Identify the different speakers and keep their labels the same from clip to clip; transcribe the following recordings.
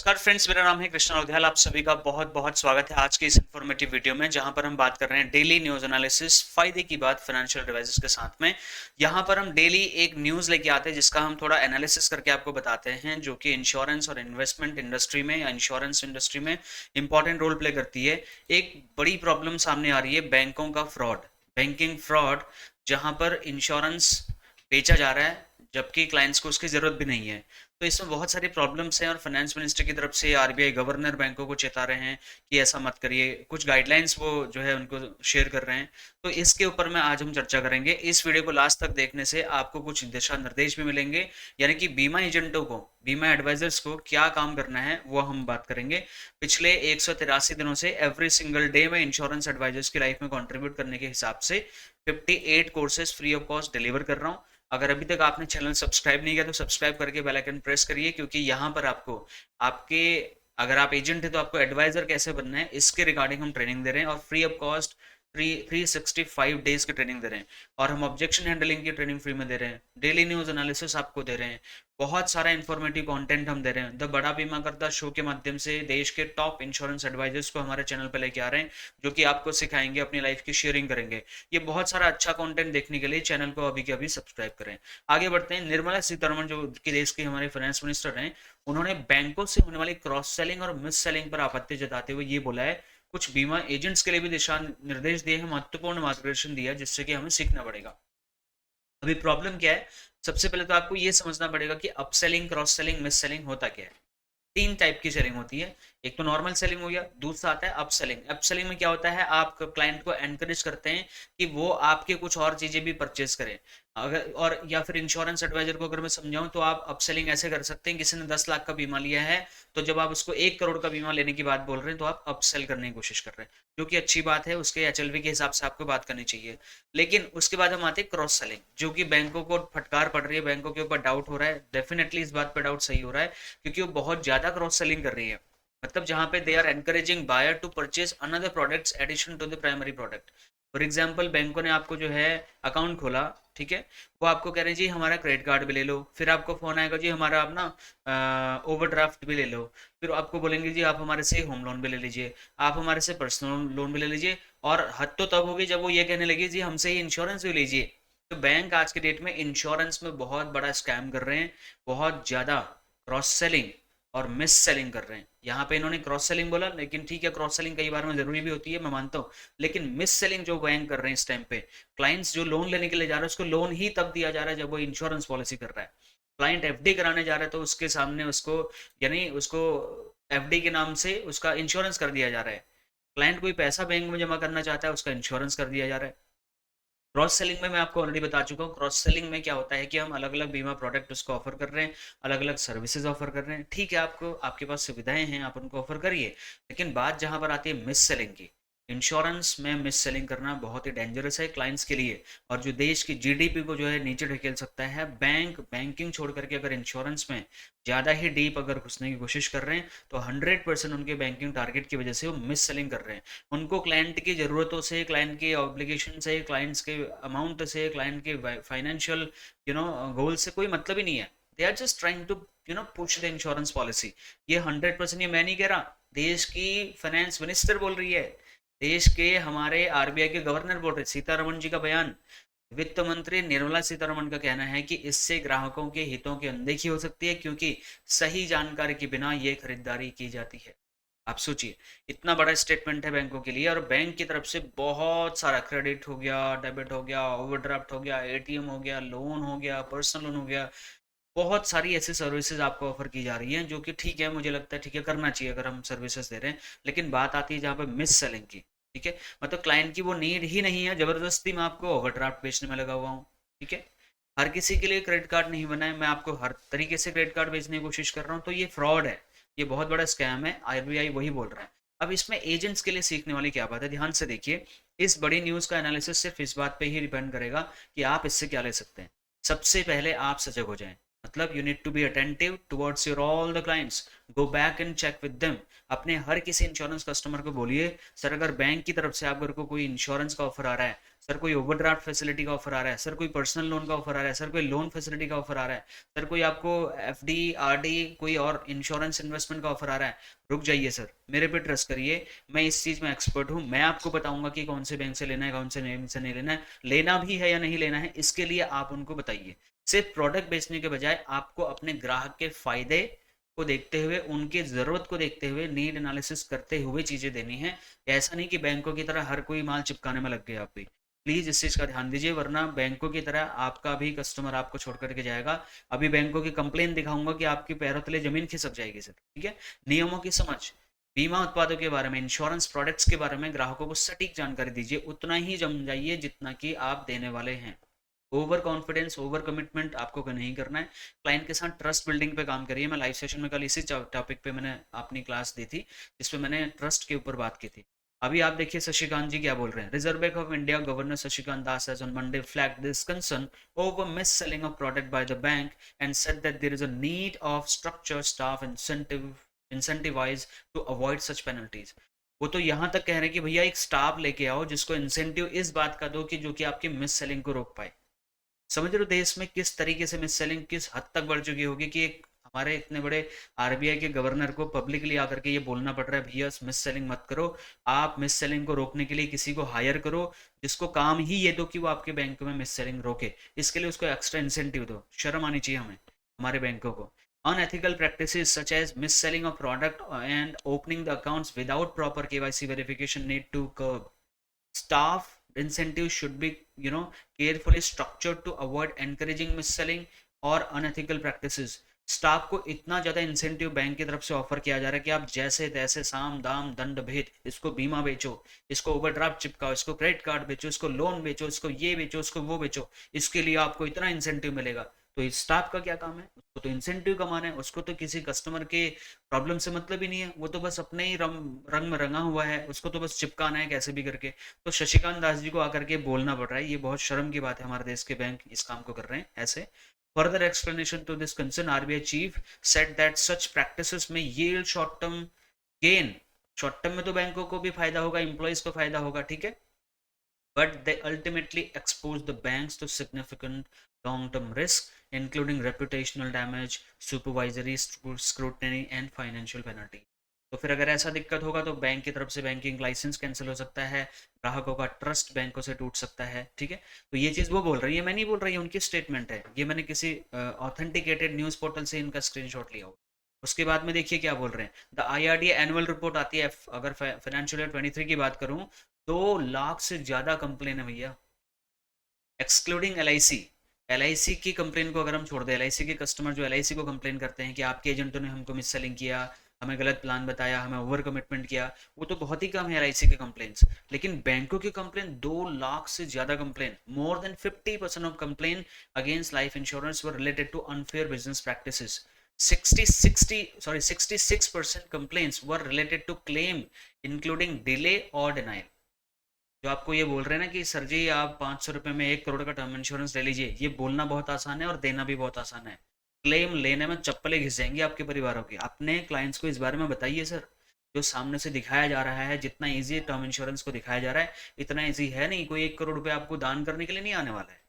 Speaker 1: नमस्कार फ्रेंड्स, मेरा नाम है कृष्णा उद्याल। आप सभी का बहुत बहुत स्वागत है आज की इस इन्फॉर्मेटिव वीडियो में, जहां पर हम बात कर रहे हैं डेली न्यूज एनालिसिस, फायदे की बात फाइनेंशियल एडवाइजर्स के साथ में। यहां पर हम डेली एक न्यूज लेके आते हैं जिसका हम थोड़ा एनालिसिस करके आपको बताते हैं, जो कि इंश्योरेंस और इन्वेस्टमेंट इंडस्ट्री में या इंश्योरेंस इंडस्ट्री में इंपॉर्टेंट रोल प्ले करती है। एक बड़ी प्रॉब्लम सामने आ रही है, बैंकों का फ्रॉड, बैंकिंग फ्रॉड, जहां पर इंश्योरेंस बेचा जा रहा है जबकि क्लाइंट्स को उसकी जरूरत भी नहीं है। तो इसमें बहुत सारी प्रॉब्लम्स हैं और फाइनेंस मिनिस्टर की तरफ से आरबीआई गवर्नर बैंकों को चेता रहे हैं कि ऐसा मत करिए, कुछ गाइडलाइंस वो जो है उनको शेयर कर रहे हैं। तो इसके ऊपर में आज हम चर्चा करेंगे। इस वीडियो को लास्ट तक देखने से आपको कुछ दिशा निर्देश भी मिलेंगे, यानी कि बीमा एजेंटों को, बीमा एडवाइजर्स को क्या काम करना है वो हम बात करेंगे। पिछले 183 दिनों से एवरी सिंगल डे में इंश्योरेंस एडवाइजर्स की लाइफ में कंट्रीब्यूट करने के हिसाब से 58 courses free of cost deliver कर रहा हूँ। अगर अभी तक आपने चैनल सब्सक्राइब नहीं किया तो सब्सक्राइब करके बेल आइकन प्रेस करिए, क्योंकि यहाँ पर आपको आपके, अगर आप एजेंट है तो आपको एडवाइजर कैसे बनना है इसके रिगार्डिंग हम ट्रेनिंग दे रहे हैं, और फ्री ऑफ कॉस्ट 365 डेज की ट्रेनिंग दे रहे हैं। और हम ऑब्जेक्शन हैंडलिंग की ट्रेनिंग फ्री में दे रहे हैं, डेली न्यूज एनालिसिस आपको दे रहे हैं, बहुत सारा इंफॉर्मेटिव कंटेंट हम दे रहे हैं। द बड़ा बीमा करता शो के माध्यम से देश के टॉप इंश्योरेंस एडवाइजर्स को हमारे चैनल पर लेके आ रहे हैं, जो कि आपको सिखाएंगे, अपनी लाइफ की शेयरिंग करेंगे। ये बहुत सारा अच्छा कंटेंट देखने के लिए चैनल को अभी के अभी सब्सक्राइब करें। आगे बढ़ते हैं। निर्मला सीतारमण, जो कि देश की हमारे फाइनेंस मिनिस्टर हैं, उन्होंने बैंकों से होने वाली क्रॉस सेलिंग और मिस सेलिंग पर आपत्ति जताते हुए ये बोला है, कुछ बीमा एजेंट्स के लिए भी दिशा निर्देश दिए हैं, महत्वपूर्ण मार्गदर्शन दिया है, जिससे कि हमें सीखना पड़ेगा। अभी प्रॉब्लम क्या है, सबसे पहले तो आपको ये समझना पड़ेगा कि upselling, cross selling, miss selling होता क्या है। तीन टाइप की सेलिंग होती है। एक तो नॉर्मल सेलिंग हो गया, दूसरा आता है अपसेलिंग। अपसेलिंग में क्या होता है, आप क्लाइंट को एनकरेज करते हैं कि वो आपके कुछ और चीजें भी परचेज करें। अगर और या फिर इंश्योरेंस एडवाइजर को अगर मैं समझाऊं तो आप अपसेलिंग ऐसे कर सकते हैं, किसी ने 10 लाख का बीमा लिया है, तो जब आप उसको 1 करोड़ का बीमा लेने की बात बोल रहे हैं तो आप अपसेल करने की कोशिश कर रहे हैं, जो कि अच्छी बात है। उसके एचएलवी के हिसाब से आपको बात करनी चाहिए। लेकिन उसके बाद हम आते हैं क्रॉस सेलिंग, जो कि बैंकों को फटकार पड़ रही है, बैंकों के ऊपर डाउट हो रहा है। डेफिनेटली इस बात पर डाउट सही हो रहा है, क्योंकि वो बहुत ज्यादा क्रॉस सेलिंग कर रही है। मतलब जहां पे they are encouraging buyer to purchase another products addition to the primary product. For example, बैंकों ने आपको जो है अकाउंट खोला, ठीक है, वो आपको कह रहे हैं जी हमारा क्रेडिट कार्ड भी ले लो, फिर आपको फोन आएगा जी हमारा आप ना ओवरड्राफ्ट भी ले लो, फिर आपको बोलेंगे जी आप हमारे से होम लोन भी ले लीजिए, आप हमारे से पर्सनल लोन भी ले लीजिए, और हद तो तब होगी जब वो ये कहने लगे जी हमसे ही इंश्योरेंस भी लीजिए। तो बैंक आज के डेट में इंश्योरेंस में बहुत बड़ा स्कैम कर रहे हैं, बहुत ज्यादा क्रॉस सेलिंग और मिस सेलिंग कर रहे हैं। यहाँ पे इन्होंने क्रॉस सेलिंग बोला, लेकिन ठीक है, क्रॉस सेलिंग कई बार में जरूरी भी होती है, मैं मानता हूँ। लेकिन मिस सेलिंग जो बैंक कर रहे हैं इस टाइम पे, क्लाइंट्स जो लोन लेने के लिए जा रहे हैं उसको लोन ही तब दिया जा रहा है जब वो इंश्योरेंस पॉलिसी कर रहा है। क्लाइंट एफडी कराने जा रहा है तो उसके सामने उसको, यानी उसको एफडी के नाम से उसका इंश्योरेंस कर दिया जा रहा है। क्लाइंट कोई पैसा बैंक में जमा करना चाहता है, उसका इंश्योरेंस कर दिया जा रहा है। क्रॉस सेलिंग में मैं आपको ऑलरेडी बता चुका हूँ। क्रॉस सेलिंग में क्या होता है कि हम अलग अलग बीमा प्रोडक्ट उसको ऑफर कर रहे हैं, अलग अलग सर्विसेज ऑफर कर रहे हैं। ठीक है, आपको आपके पास सुविधाएं हैं, आप उनको ऑफर करिए। लेकिन बात जहां पर आती है मिस सेलिंग की, इंश्योरेंस में मिस सेलिंग करना बहुत ही डेंजरस है क्लाइंट्स के लिए, और जो देश की जीडीपी को जो है नीचे ढकेल सकता है। बैंकिंग छोड़ करके अगर इंश्योरेंस में ज़्यादा ही डीप अगर घुसने की कोशिश कर रहे हैं तो 100% उनके बैंकिंग टारगेट की वजह से वो मिस सेलिंग कर रहे हैं। उनको क्लाइंट की ज़रूरतों से, क्लाइंट के ऑब्लिगेशन से, क्लाइंट्स के अमाउंट से, क्लाइंट के फाइनेंशियल गोल से कोई मतलब ही नहीं है। They are just trying to push the insurance policy. ये 100% ये मैं नहीं कह रहा, देश की फाइनेंस मिनिस्टर बोल रही है, देश के हमारे आरबीआई के गवर्नर बोल रहे, सीतारमण जी का बयान। वित्त मंत्री निर्मला सीतारमण का कहना है कि इससे ग्राहकों के हितों की अनदेखी हो सकती है, क्योंकि सही जानकारी के बिना ये खरीदारी की जाती है। आप सोचिए, इतना बड़ा स्टेटमेंट है बैंकों के लिए, और बैंक की तरफ से बहुत सारा क्रेडिट हो गया, डेबिट हो गया, ओवरड्राफ्ट हो गया, एटीएम हो गया, लोन हो गया, पर्सनल लोन हो गया, बहुत सारी ऐसी सर्विसेज आपको ऑफर की जा रही हैं, जो कि ठीक है, मुझे लगता है ठीक है, करना चाहिए अगर हम सर्विसेज दे रहे हैं। लेकिन बात आती है जहाँ पे मिस सेलिंग की, ठीक है, मतलब क्लाइंट की वो नीड ही नहीं है, जबरदस्ती मैं आपको ओवरड्राफ्ट बेचने में लगा हुआ हूँ, ठीक है। हर किसी के लिए क्रेडिट कार्ड नहीं बना है, मैं आपको हर तरीके से क्रेडिट कार्ड बेचने की कोशिश कर रहा हूँ, तो ये फ्रॉड है, ये बहुत बड़ा स्कैम है, आरबीआई वही बोल रहा है। अब इसमें एजेंट्स के लिए सीखने वाली क्या बात है, ध्यान से देखिए। इस बड़ी न्यूज का एनालिसिस सिर्फ इस बात पे ही डिपेंड करेगा कि आप इससे क्या ले सकते हैं। सबसे पहले आप सजग हो जाएं, मतलब you need to be attentive towards your all the clients, go back and check with them. अपने हर किसी इंश्योरेंस कस्टमर को बोलिए, सर अगर बैंक की तरफ से आप को कोई इंश्योरेंस का ऑफर आ रहा है, सर कोई ओवरड्राफ्ट फैसिलिटी का ऑफर आ रहा है, सर कोई पर्सनल लोन का ऑफर आ रहा है, सर कोई लोन फैसिलिटी का ऑफर आ रहा है, सर कोई आपको एफडी आरडी कोई और इंश्योरेंस इन्वेस्टमेंट का ऑफर आ रहा है। रुक जाइए सर, मेरे पे ट्रस्ट करिए, मैं इस चीज़ में एक्सपर्ट हूँ, मैं आपको बताऊंगा कि कौन से बैंक से लेना है, कौन से बैंक से नहीं लेना है, लेना भी है या नहीं लेना है, इसके लिए आप उनको बताइए। सिर्फ प्रोडक्ट बेचने के बजाय आपको अपने ग्राहक के फायदे को देखते हुए, उनकी ज़रूरत को देखते हुए, नीड एनालिसिस करते हुए चीज़ें देनी है। ऐसा नहीं कि बैंकों की तरह हर कोई माल चिपकाने में लग गए आप भी। प्लीज़ इस चीज़ का ध्यान दीजिए, वरना बैंकों की तरह आपका भी कस्टमर आपको छोड़ करके जाएगा। अभी बैंकों की कंप्लेन दिखाऊंगा कि आपके पैरों तले ज़मीन खिसक जाएगी सर, ठीक है। नियमों की समझ, बीमा उत्पादों के बारे में, इंश्योरेंस प्रोडक्ट्स के बारे में ग्राहकों को सटीक जानकारी दीजिए, उतना ही समझाइए जितना कि आप देने वाले हैं। ओवर कॉन्फिडेंस, ओवर कमिटमेंट आपको नहीं करना है। क्लाइंट के साथ ट्रस्ट बिल्डिंग पे काम करिए। मैं लाइव सेशन में कल इसी टॉपिक पे मैंने अपनी क्लास दी थी, जिसपे मैंने ट्रस्ट के ऊपर बात की थी। अभी आप देखिए शशिकांत जी क्या बोल रहे हैं। Reserve Bank of India governor Shashikant Das has on Monday flagged this concern over mis selling of product by the bank and said that there is a need of structure staff incentivize to avoid such penalties. वो तो यहाँ तक कह रहे हैं कि भैया एक स्टाफ लेके आओ जिसको इंसेंटिव इस बात का दो कि जो कि आपकी मिस सेलिंग को रोक पाए। समझ रहे हो देश में किस तरीके से मिस सेलिंग किस हद तक बढ़ चुकी होगी कि एक हमारे इतने बड़े आरबीआई के गवर्नर को पब्लिकली आकर के ये बोलना पड़ रहा है भैया मिस सेलिंग मत करो। आप मिस सेलिंग को रोकने के लिए किसी को हायर करो जिसको काम ही ये दो कि वो आपके बैंक में मिस सेलिंग रोके, इसके लिए उसको एक्स्ट्रा इंसेंटिव दो। शर्म आनी चाहिए हमें, हमारे बैंकों को। Unethical practices such as mis selling of product and opening the accounts without proper KYC verification need to curb. Staff incentives should be, carefully structured to avoid encouraging mis-selling और unethical practices। Staff को इतना ज्यादा incentive bank की तरफ से offer किया जा रहा है कि आप जैसे तैसे साम दाम दंड भेद, इसको बीमा बेचो, इसको ओवरड्राफ्ट चिपकाओ, इसको क्रेडिट कार्ड बेचो, इसको लोन बेचो, इसको ये बेचो, इसको वो बेचो, इसके लिए आपको इतना इंसेंटिव मिलेगा। तो इस स्टाफ का क्या काम है? उसको तो इंसेंटिव कमाना है, उसको तो किसी कस्टमर के प्रॉब्लम से मतलब ही नहीं है, वो तो बस अपने ही रंग में रंगा हुआ है, उसको तो बस चिपकाना है कैसे भी करके। तो शशिकांत दास जी को आकर के बोलना पड़ रहा है, ये बहुत शर्म की बात है, हमारे देश के बैंक इस काम को कर रहे हैं ऐसे। Further explanation to this concern RBI chief said that such practices में yield short term gain. Short term में तो बैंकों को भी फायदा होगा, इंप्लॉइज को फायदा होगा, ठीक है, but they ultimately expose the banks to significant long-term risk, including reputational damage, supervisory scrutiny and financial penalty। तो फिर अगर ऐसा दिक्कत होगा तो बैंक की तरफ से बैंकिंग लाइसेंस कैंसिल हो सकता है, ग्राहकों का ट्रस्ट बैंकों से टूट सकता है, ठीक है। तो ये चीज़ वो बोल रही है, मैं नहीं बोल रही, उनकी स्टेटमेंट है, ये मैंने किसी ऑथेंटिकेटेड न्यूज़ पोर्टल से इनका स्क्रीनशॉट लिया हो। उसके बाद में देखिए क्या बोल रहे हैं। द आईआरडीए एनुअल रिपोर्ट आती है, अगर फाइनेंशियल ईयर 23 की बात करूं, 2 लाख से ज्यादा कंप्लेन है भैया, एक्सक्लूडिंग एलआईसी। एलआईसी की कंप्लेन को अगर हम छोड़ दें, एलआईसी के कस्टमर जो एलआईसी को कंप्लेन करते हैं कि आपके एजेंटों ने हमको मिस सेलिंग किया, हमें गलत प्लान बताया, हमें ओवर कमिटमेंट किया, वो तो बहुत ही कम है एलआईसी के कंप्लेन्स। लेकिन बैंकों की कंप्लेन 2 लाख से ज्यादा complain, more than 50% of complain against life insurance were related to unfair business practices. 66% complaints were related to claim including delay or denial। जो आपको ये बोल रहे हैं ना कि सर जी आप 500 रुपये में 1 करोड़ का टर्म इंश्योरेंस ले लीजिए, ये बोलना बहुत आसान है और देना भी बहुत आसान है। क्लेम लेने में चप्पलें घिस जाएंगी आपके परिवारों की। अपने क्लाइंट्स को इस बारे में बताइए सर, जो सामने से दिखाया जा रहा है, जितना इजी टर्म इंश्योरेंस को दिखाया जा रहा है, इतना इजी है नहीं। कोई 1 करोड़ रुपये आपको दान करने के लिए नहीं आने वाला है।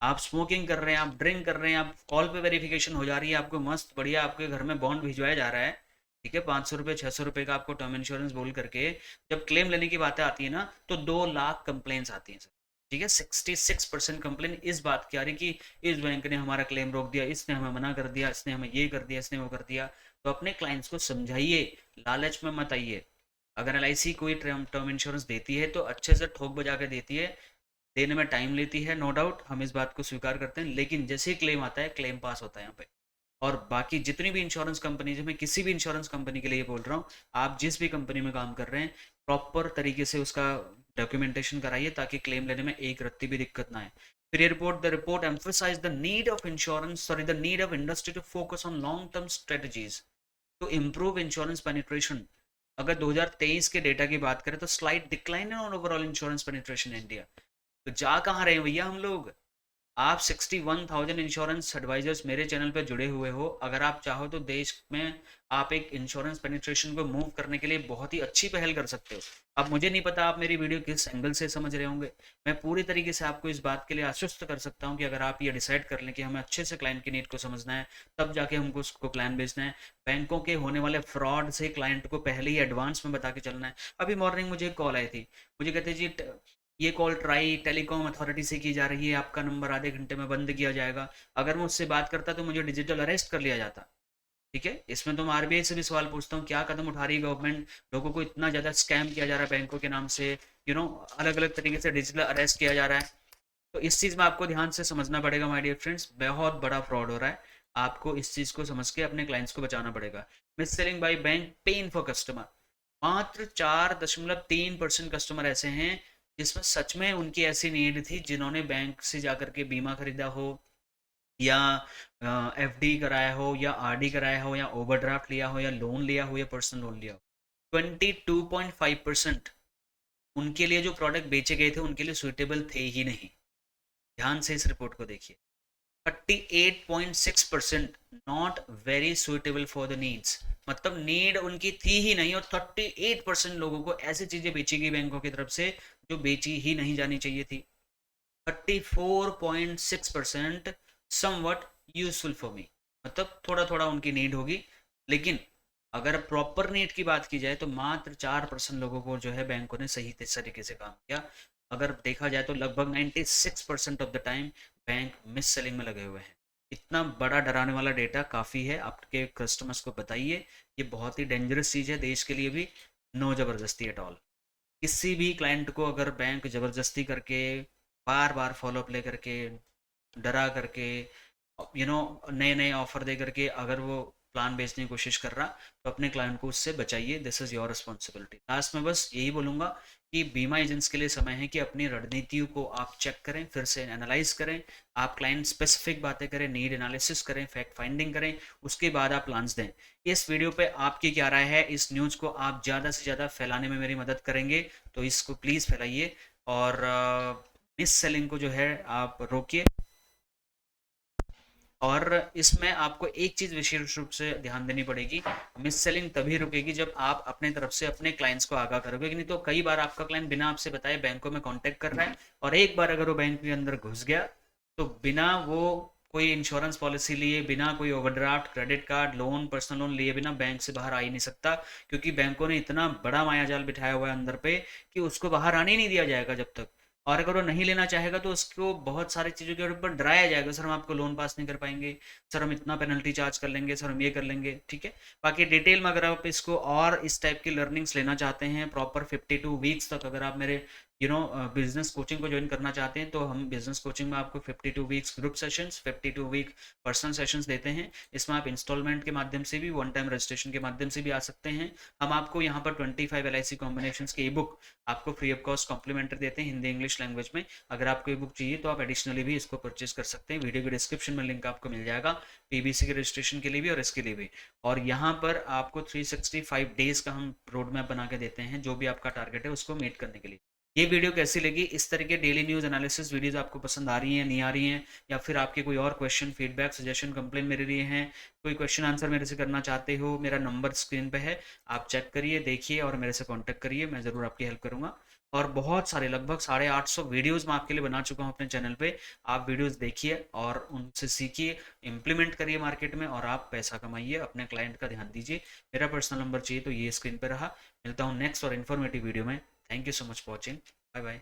Speaker 1: आप स्मोकिंग कर रहे हैं, आप ड्रिंक कर रहे हैं, आप कॉल पे वेरिफिकेशन हो जा रही है, आपको मस्त बढ़िया आपके घर में बॉन्ड भिजवाया जा रहा है, ठीक है, 500 रुपये 600 रुपये का आपको टर्म इंश्योरेंस बोल करके। जब क्लेम लेने की बातें आती है ना, तो 2 लाख कंप्लेन्स आती हैं सर, ठीक है। 66% कंप्लेन इस बात की आ रही कि इस बैंक ने हमारा क्लेम रोक दिया, इसने हमें मना कर दिया, इसने हमें ये कर दिया, इसने वो कर दिया। तो अपने क्लाइंट्स को समझाइए, लालच में मत आइए। अगर एलआईसी कोई टर्म इंश्योरेंस देती है तो अच्छे से ठोक बजा के देती है, देने में टाइम लेती है, नो डाउट, हम इस बात को स्वीकार करते हैं, लेकिन जैसे ही क्लेम आता है, क्लेम पास होता है यहाँ पे। और बाकी जितनी भी इंश्योरेंस कंपनी, मैं किसी भी इंश्योरेंस कंपनी के लिए बोल रहा हूँ, आप जिस भी कंपनी में काम कर रहे हैं, प्रॉपर तरीके से उसका डॉक्यूमेंटेशन कराइए ताकि क्लेम लेने में एक रत्ती भी दिक्कत ना आए। फिर ये report emphasize the need of the need of industry to focus on long term strategies to improve insurance penetration. अगर 2023 के डेटा की बात करें तो स्लाइड डिक्लाइन है on overall insurance penetration in India. तो जा कहाँ रहे हैं भैया हम लोग? आप 61,000 इंश्योरेंस एडवाइजर्स मेरे चैनल पे जुड़े हुए हो। अगर आप चाहो तो देश में आप एक इंश्योरेंस पेनिट्रेशन को मूव करने के लिए बहुत ही अच्छी पहल कर सकते हो। अब मुझे नहीं पता आप मेरी वीडियो किस एंगल से समझ रहे होंगे। मैं पूरी तरीके से आपको इस बात के लिए आश्वस्त कर सकता हूँ कि अगर आप ये डिसाइड कर लें कि हमें अच्छे से क्लाइंट की नीड को समझना है, तब जाके हमको उसको प्लान बेचना है। बैंकों के होने वाले फ्रॉड से क्लाइंट को पहले ही एडवांस में बता के चलना है। अभी मॉर्निंग मुझे एक कॉल आई थी, मुझे कहते जी ये कॉल ट्राई टेलीकॉम अथॉरिटी से की जा रही है, आपका नंबर आधे घंटे में बंद किया जाएगा। अगर मैं उससे बात करता तो मुझे डिजिटल अरेस्ट कर लिया जाता। ठीक है, इसमें तो मैं आरबीआई से भी सवाल पूछता हूँ, क्या कदम उठा रही है गवर्नमेंट? लोगों को इतना ज़्यादा स्कैम किया जा रहा है बैंकों के नाम से, अलग अलग तरीके से डिजिटल अरेस्ट किया जा रहा है। तो इस चीज़ में आपको ध्यान से समझना पड़ेगा माय डियर फ्रेंड्स, बहुत बड़ा फ्रॉड हो रहा है। आपको इस चीज़ को समझ के अपने क्लाइंट्स को बचाना पड़ेगा। Mis selling by bank, pain for customer. मात्र 4.3% कस्टमर ऐसे हैं जिसमें सच में उनकी ऐसी नीड थी, जिन्होंने बैंक से जाकर के बीमा खरीदा हो, या एफडी कराया हो, या आरडी कराया हो, या ओवरड्राफ्ट लिया हो, या लोन लिया हो, या पर्सनल लोन लिया हो। 22.5% उनके लिए जो प्रोडक्ट बेचे गए थे उनके लिए सुइटेबल थे ही नहीं। ध्यान से इस रिपोर्ट को देखिए। 38.6% not very suitable for the needs, मतलब नीड उनकी थी ही नहीं, और 38% लोगों को ऐसी चीजें बेची गई बैंकों की तरफ से जो बेची ही नहीं जानी चाहिए थी। 34.6% समवट यूजफुल फॉर मी, मतलब थोड़ा थोड़ा उनकी नीड होगी। लेकिन अगर प्रॉपर नीड की बात की जाए तो मात्र 4% लोगों को जो है बैंकों ने सही तरीके से काम किया। अगर देखा जाए तो लगभग 96% of the time bank miss selling में लगे हुए हैं। इतना बड़ा डराने वाला डेटा काफ़ी है, आपके कस्टमर्स को बताइए। ये बहुत ही डेंजरस चीज़ है देश के लिए भी। नो ज़बरदस्ती एट ऑल। किसी भी क्लाइंट को अगर बैंक ज़बरदस्ती करके, बार बार फॉलोअप ले करके, डरा करके, नए नए ऑफर दे करके अगर वो प्लान बेचने की कोशिश कर रहा, तो अपने क्लाइंट को उससे बचाइए। This is your responsibility. Last में बस यही बोलूँगा कि बीमा एजेंट्स के लिए समय है कि अपनी रणनीतियों को आप चेक करें, फिर से एनालाइज करें। आप क्लाइंट स्पेसिफिक बातें करें, नीड एनालिसिस करें, फैक्ट फाइंडिंग करें, उसके बाद आप प्लान्स दें। इस वीडियो पे आपकी क्या राय है? इस न्यूज़ को आप ज़्यादा से ज़्यादा फैलाने में मेरी मदद करेंगे, तो इसको प्लीज़ फैलाइए। और मिस सेलिंग को जो है आप रोकिए। और इसमें आपको एक चीज़ विशेष रूप से ध्यान देनी पड़ेगी, मिस सेलिंग तभी रुकेगी जब आप अपने तरफ से अपने क्लाइंट्स को आगाह करोगे। कि नहीं तो कई बार आपका क्लाइंट बिना आपसे बताए बैंकों में कांटेक्ट कर रहा है, और एक बार अगर वो बैंक के अंदर घुस गया तो बिना वो कोई इंश्योरेंस पॉलिसी लिए, बिना कोई overdraft, credit card, loan, personal loan लिए बिना बैंक से बाहर आ ही नहीं सकता। क्योंकि बैंकों ने इतना बड़ा मायाजाल बिठाया हुआ है अंदर पे कि उसको बाहर आने ही नहीं दिया जाएगा जब तक। और अगर वो नहीं लेना चाहेगा तो उसको बहुत सारी चीज़ों के ऊपर डराया जाएगा, सर हम आपको लोन पास नहीं कर पाएंगे, सर हम इतना पेनल्टी चार्ज कर लेंगे, सर हम ये कर लेंगे। ठीक है, बाकी डिटेल में अगर आप इसको और इस टाइप की लर्निंग्स लेना चाहते हैं प्रॉपर 52 वीक्स तक, अगर आप मेरे बिजनेस कोचिंग को ज्वाइन करना चाहते हैं, तो हम बिजनेस कोचिंग में आपको 52 weeks group sessions, 52 week personal sessions देते हैं। इसमें आप इंस्टॉलमेंट के माध्यम से भी, वन टाइम रजिस्ट्रेशन के माध्यम से भी आ सकते हैं। हम आपको यहाँ पर 25 LIC कॉम्बिनेशन के ई बुक आपको फ्री ऑफ कॉस्ट कॉम्प्लीमेंट्री देते हैं हिंदी इंग्लिश लैंग्वेज में। अगर आपको ये बुक चाहिए तो आप एडिशनली भी इसको परचेज कर सकते हैं। वीडियो के डिस्क्रिप्शन में लिंक आपको मिल जाएगा, पीबीसी के रजिस्ट्रेशन के लिए भी और इसके लिए भी। और यहाँ पर आपको 365 डेज का हम रोड मैप बना के देते हैं, जो भी आपका टारगेट है उसको मीट करने के लिए। ये वीडियो कैसी लगी? इस तरह के डेली न्यूज़ एनालिसिस वीडियोस आपको पसंद आ रही हैं, नहीं आ रही हैं, या फिर आपके कोई और क्वेश्चन, फीडबैक, सजेशन, कंप्लेन मेरे लिए हैं, कोई क्वेश्चन आंसर मेरे से करना चाहते हो, मेरा नंबर स्क्रीन पे है, आप चेक करिए, देखिए और मेरे से कांटेक्ट करिए, मैं ज़रूर आपकी हेल्प करूँगा। और बहुत सारे लगभग 850 वीडियोस मैं आपके लिए बना चुका हूँ अपने चैनल पे। आप वीडियोस देखिए और उनसे सीखिए, इम्प्लीमेंट करिए मार्केट में, और आप पैसा कमाइए, अपने क्लाइंट का ध्यान दीजिए। मेरा पर्सनल नंबर चाहिए तो ये स्क्रीन पर रहा। मिलता हूँ नेक्स्ट और इन्फॉर्मेटिव वीडियो में। Thank you so much for watching. Bye bye.